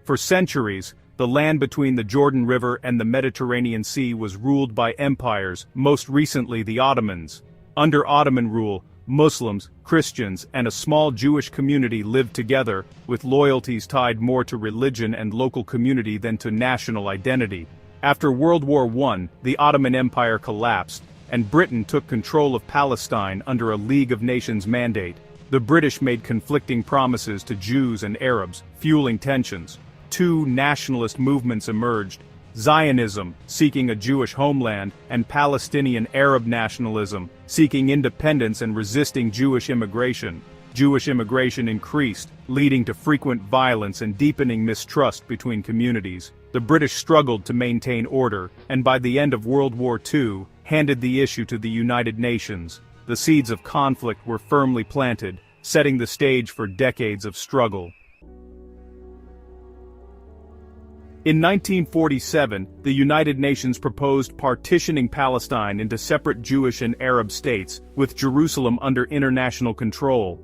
For centuries, the land between the Jordan River and the Mediterranean Sea was ruled by empires, most recently the Ottomans. Under Ottoman rule, Muslims, Christians, and a small Jewish community lived together, with loyalties tied more to religion and local community than to national identity. After World War I, the Ottoman Empire collapsed, and Britain took control of Palestine under a League of Nations mandate. The British made conflicting promises to Jews and Arabs, fueling tensions. Two nationalist movements emerged: Zionism, seeking a Jewish homeland, and Palestinian Arab nationalism, seeking independence and resisting Jewish immigration. Jewish immigration increased, leading to frequent violence and deepening mistrust between communities. The British struggled to maintain order, and by the end of World War II, handed the issue to the United Nations. The seeds of conflict were firmly planted, setting the stage for decades of struggle. In 1947, the United Nations proposed partitioning Palestine into separate Jewish and Arab states, with Jerusalem under international control.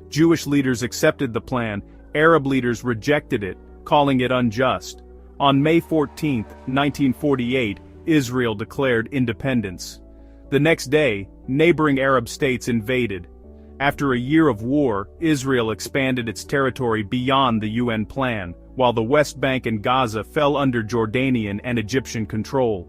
Jewish leaders accepted the plan, Arab leaders rejected it, calling it unjust. On May 14, 1948, Israel declared independence. The next day, neighboring Arab states invaded. After a year of war, Israel expanded its territory beyond the UN plan, while the West Bank and Gaza fell under Jordanian and Egyptian control.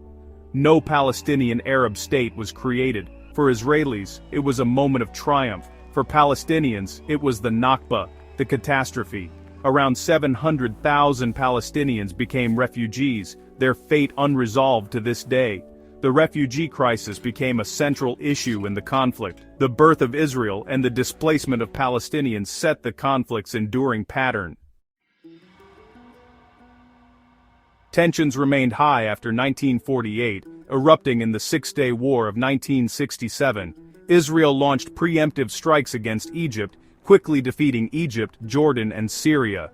No Palestinian Arab state was created. For Israelis, it was a moment of triumph. For Palestinians, it was the Nakba, the catastrophe. Around 700,000 Palestinians became refugees, their fate unresolved to this day. The refugee crisis became a central issue in the conflict. The birth of Israel and the displacement of Palestinians set the conflict's enduring pattern. Tensions remained high after 1948, erupting in the Six-Day War of 1967. Israel launched preemptive strikes against Egypt, quickly defeating Egypt, Jordan, and Syria.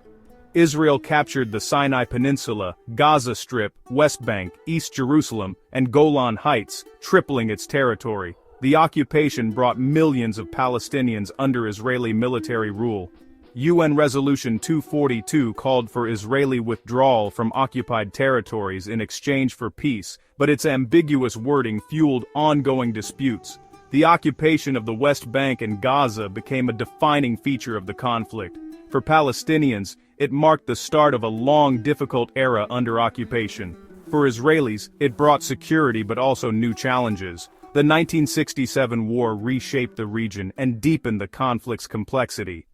Israel captured the Sinai Peninsula, Gaza Strip, West Bank, East Jerusalem, and Golan Heights, tripling its territory. The occupation brought millions of Palestinians under Israeli military rule. UN Resolution 242 called for Israeli withdrawal from occupied territories in exchange for peace, but its ambiguous wording fueled ongoing disputes. The occupation of the West Bank and Gaza became a defining feature of the conflict. For Palestinians, it marked the start of a long, difficult era under occupation. For Israelis, it brought security but also new challenges. The 1967 war reshaped the region and deepened the conflict's complexity.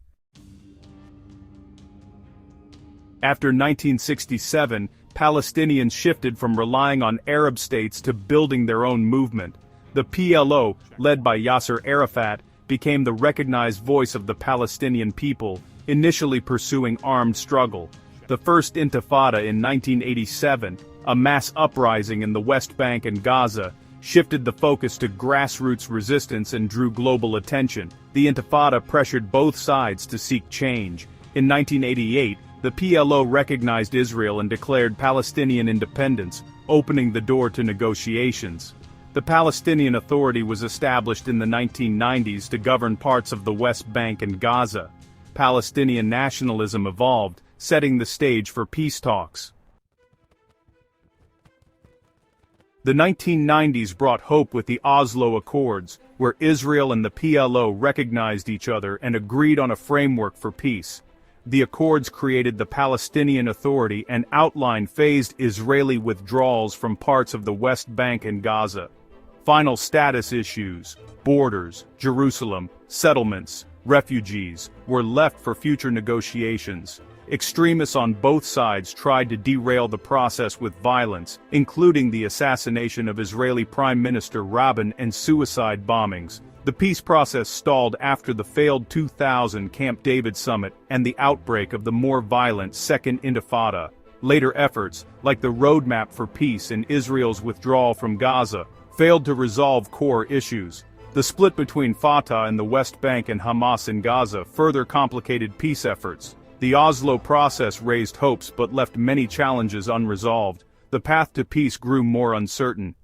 After 1967, Palestinians shifted from relying on Arab states to building their own movement. The PLO, led by Yasser Arafat, became the recognized voice of the Palestinian people, initially pursuing armed struggle. The First Intifada in 1987, a mass uprising in the West Bank and Gaza, shifted the focus to grassroots resistance and drew global attention. The Intifada pressured both sides to seek change. In 1988, the PLO recognized Israel and declared Palestinian independence, opening the door to negotiations. The Palestinian Authority was established in the 1990s to govern parts of the West Bank and Gaza. Palestinian nationalism evolved, setting the stage for peace talks. The 1990s brought hope with the Oslo Accords, where Israel and the PLO recognized each other and agreed on a framework for peace. The accords created the Palestinian Authority and outlined phased Israeli withdrawals from parts of the West Bank and Gaza. Final status issues, borders, Jerusalem, settlements, refugees, were left for future negotiations. Extremists on both sides tried to derail the process with violence, including the assassination of Israeli Prime Minister Rabin and suicide bombings. The peace process stalled after the failed 2000 Camp David summit and the outbreak of the more violent Second Intifada. Later efforts, like the Roadmap for Peace and Israel's withdrawal from Gaza, failed to resolve core issues. The split between Fatah in the West Bank and Hamas in Gaza further complicated peace efforts. The Oslo process raised hopes but left many challenges unresolved. The path to peace grew more uncertain.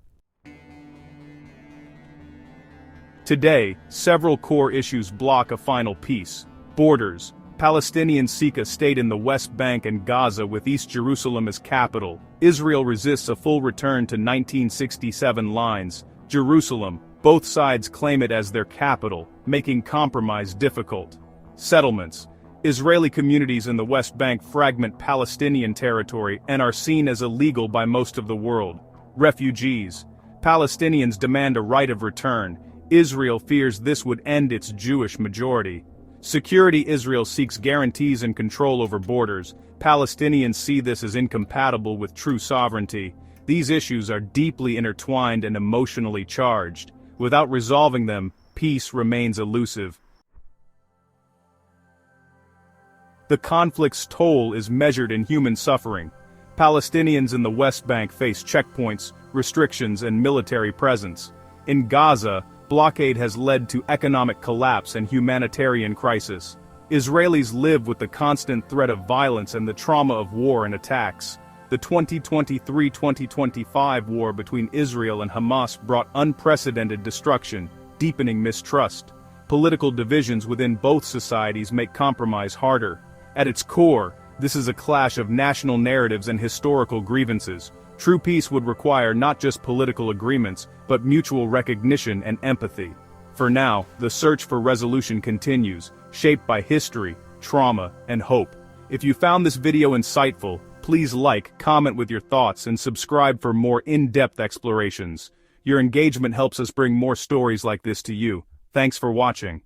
Today, several core issues block a final peace. Borders. Palestinians seek a state in the West Bank and Gaza with East Jerusalem as capital. Israel resists a full return to 1967 lines. Jerusalem, both sides claim it as their capital, making compromise difficult. Settlements. Israeli communities in the West Bank fragment Palestinian territory and are seen as illegal by most of the world. Refugees. Palestinians demand a right of return. Israel fears this would end its Jewish majority. Security. Israel seeks guarantees and control over borders. Palestinians see this as incompatible with true sovereignty. These issues are deeply intertwined and emotionally charged. Without resolving them, peace remains elusive. The conflict's toll is measured in human suffering. Palestinians in the West Bank face checkpoints, restrictions, and military presence. In Gaza, blockade has led to economic collapse and humanitarian crisis. Israelis live with the constant threat of violence and the trauma of war and attacks. The 2023-2025 war between Israel and Hamas brought unprecedented destruction, deepening mistrust. Political divisions within both societies make compromise harder. At its core, this is a clash of national narratives and historical grievances. True peace would require not just political agreements, but mutual recognition and empathy. For now, the search for resolution continues, shaped by history, trauma, and hope. If you found this video insightful, please like, comment with your thoughts, and subscribe for more in-depth explorations. Your engagement helps us bring more stories like this to you. Thanks for watching.